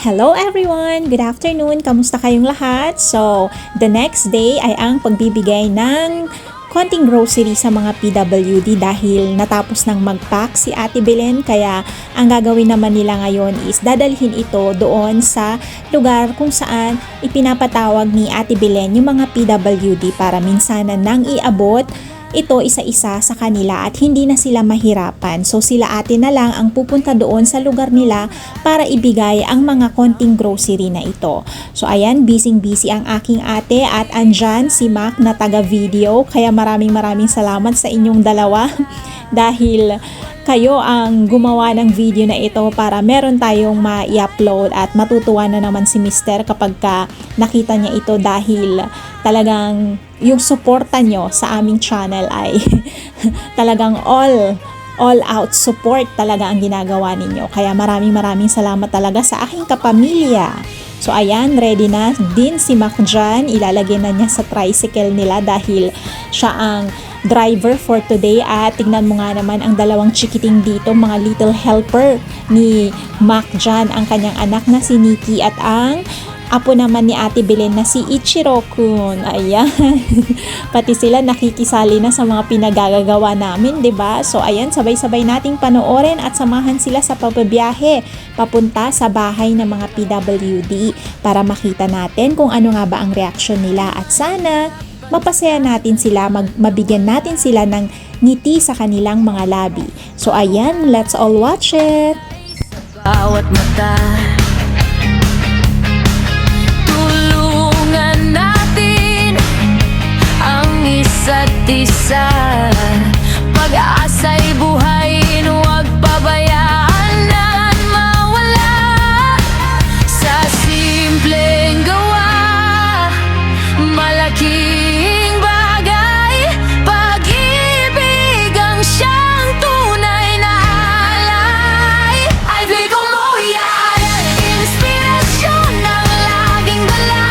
Hello everyone! Good afternoon! Kamusta kayong lahat? So, the next day ay ang pagbibigay ng konting grocery sa mga PWD dahil natapos ng mag-pack si Ate Belen, kaya ang gagawin naman nila ngayon is dadalhin ito doon sa lugar kung saan ipinapatawag ni Ate Belen yung mga PWD para minsanan nang iabot ito isa-isa sa kanila at hindi na sila mahirapan. So sila ate na lang ang pupunta doon sa lugar nila para ibigay ang mga konting grocery na ito. So ayan, busy ang aking ate at andyan si Mac na taga-video. Kaya maraming salamat sa inyong dalawa dahil kayo ang gumawa ng video na ito para meron tayong ma-i-upload at matutuwa na naman si Mister kapag nakita niya ito dahil talagang yung suporta nyo sa aming channel ay talagang all out support talaga ang ginagawa ninyo. Kaya maraming salamat talaga sa aking kapamilya. So ayan, ready na din si Mac dyan. Ilalagay na niya sa tricycle nila dahil siya ang driver for today. At tignan mo nga naman ang dalawang chikiting dito, mga little helper ni Mac dyan, ang kanyang anak na si Nikki at ang apo naman ni Ate Belen na si Ichiro-kun. Ayan. Pati sila nakikisali na sa mga pinagagagawa namin, 'di ba? So ayan, sabay-sabay nating panoorin at samahan sila sa pagbibiyahe papunta sa bahay ng mga PWD para makita natin kung ano nga ba ang reaksyon nila at sana mapasaya natin sila, mabigyan natin sila ng ngiti sa kanilang mga labi. So ayan, let's all watch it. Bawat mata, natin ang isa't isa. Pag-aasa'y buhayin, huwag pabayaan na mawala. Sa simpleng gawa, malaking bagay. Pag-ibig ang siyang tunay na alay. Ay bigay ko mo yan, inspirasyon ng laging dala.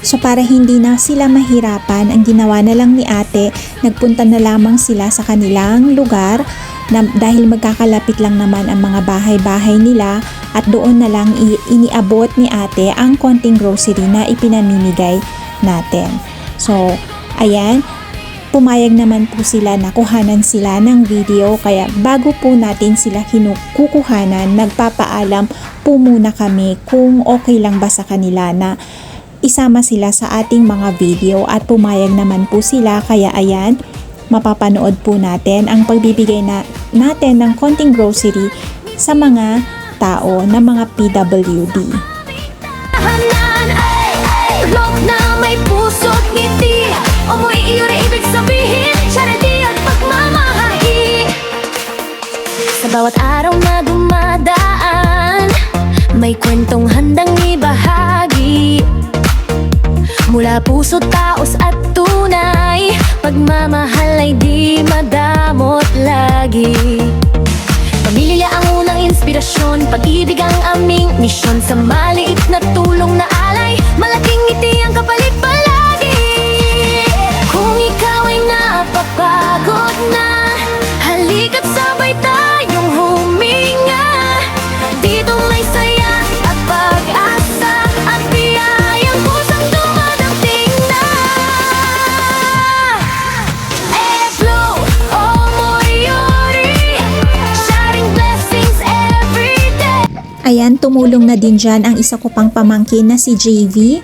So para hindi na sila mahirapan, ang ginawa na lang ni ate, nagpunta na lamang sila sa kanilang lugar na dahil magkakalapit lang naman ang mga bahay-bahay nila at doon na lang iniabot ni ate ang konting grocery na ipinamimigay natin. So ayan, pumayag naman po sila na kuhanan sila ng video, kaya bago po natin sila kukuhanan, nagpapaalam po muna kami kung okay lang ba sa kanila na isama sila sa ating mga video at pumayag naman po sila. Kaya ayan, mapapanood po natin ang pagbibigay natin ng konting grocery sa mga tao na mga PWD. Loob na may puso't ngiti, umuwi iyon ay ibig sabihin, charity at pagmamahagi. Sa bawat araw na dumadaan, may kwentong handang ibahagi. Mula puso, taos at tunay, pagmamahal ay di madamot lagi. Pamilya ang unang inspirasyon, pag-ibig ang aming misyon. Sa maliit na tulong na alay, malaking ngiti ang kapalit palagi. Kung ikaw ay napapagod na, halika't sabay tayong huminga. Dito may saya at pag-asa at biyayang kusang dumadating na. ayan, tumulong na din dyan ang isa ko pang pamangkin na si JV.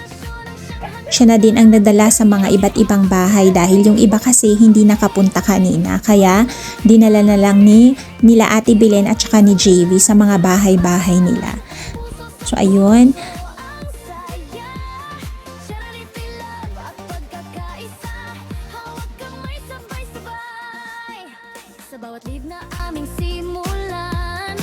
Siya na din ang nadala sa mga iba't ibang bahay dahil yung iba kasi hindi nakapunta kanina. Kaya dinala na lang nila Ate Belen at saka ni JV sa mga bahay-bahay nila. So ayun. Sa bawat live na aming simulan,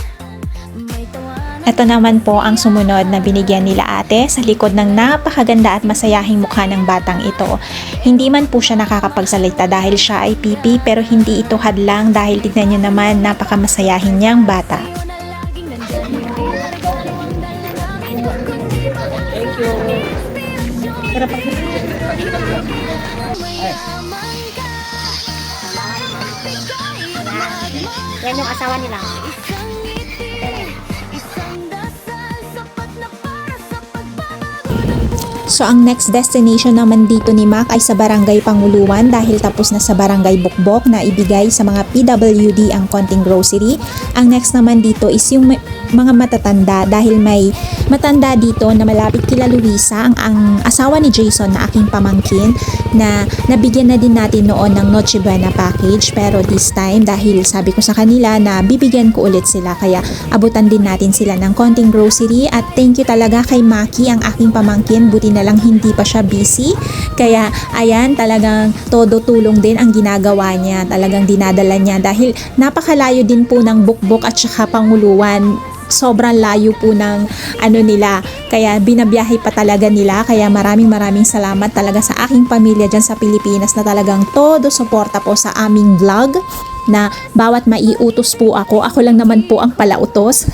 may tawanan. Ito naman po ang sumunod na binigyan nila ate sa likod ng napakaganda at masayahing mukha ng batang ito. Hindi man po siya nakakapagsalita dahil siya ay pipi, pero hindi ito hadlang dahil tignan nyo naman napakamasayahin niyang bata. Tayo na laging nandyan. Mayaman ka. Yan yung asawa nila. Isang ngiti, isang dasal, sapat na para sa pagbabago ng buhay. So ang next destination naman dito ni Mac ay sa Barangay Panguluan dahil tapos na sa Barangay Bukbok na ibigay sa mga PWD ang konting grocery. Ang next naman dito is yung mga matatanda dahil may matanda dito na malapit kila Luisa, ang asawa ni Jason na aking pamangkin, na nabigyan na din natin noon ng Noche Buena package, pero this time dahil sabi ko sa kanila na bibigyan ko ulit sila kaya abutan din natin sila ng konting grocery. At thank you talaga kay Maki, ang aking pamangkin, buti na lang hindi pa siya busy, kaya ayan, talagang todo tulong din ang ginagawa niya, talagang dinadala niya dahil napakalayo din po ng Bukbok at saka Panguluan. Sobrang layo po ng nila, kaya binabiyahe pa talaga nila, kaya maraming salamat talaga sa aking pamilya dyan sa Pilipinas na talagang todo suporta po sa aming vlog, na bawat maiutos po ako lang naman po ang palautos.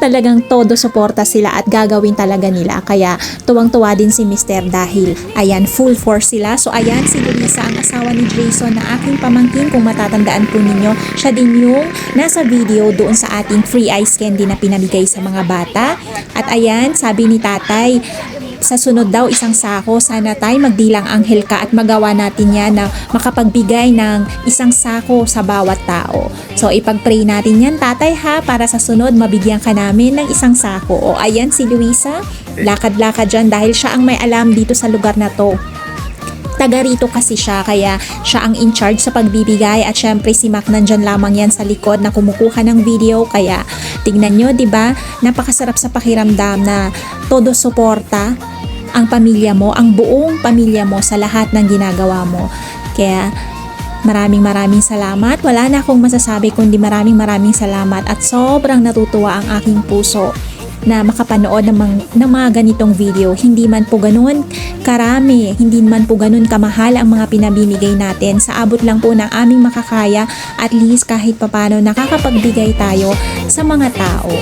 Talagang todo suporta sila at gagawin talaga nila, kaya tuwang-tuwa din si Mr. dahil ayan, full force sila. So ayan, si Luisa, ang asawa ni Jason na aking pamangkin, kung matatandaan po ninyo, siya din yung nasa video doon sa ating free ice candy na pinamigay sa mga bata. At ayan, sabi ni tatay, sa sunod daw isang sako, sana tayo magdilang anghel ka at magawa natin yan na makapagbigay ng isang sako sa bawat tao. So ipag-pray natin yan tatay ha, para sa sunod mabigyan ka namin ng isang sako. O ayan si Luisa, lakad-lakad dyan dahil siya ang may alam dito sa lugar na to. Taga rito kasi siya, kaya siya ang in charge sa pagbibigay. At syempre si Mac nandyan lamang yan sa likod na kumukuha ng video, kaya tignan nyo, diba, napakasarap sa pakiramdam na todo suporta ang pamilya mo, ang buong pamilya mo sa lahat ng ginagawa mo. Kaya maraming salamat. Wala na akong masasabi kundi maraming salamat, at sobrang natutuwa ang aking puso na makapanood ng mga ganitong video. Hindi man po ganun karami, hindi man po ganun kamahal ang mga pinabimigay natin. Sa abot lang po ng aming makakaya, at least kahit papano nakakapagbigay tayo sa mga tao.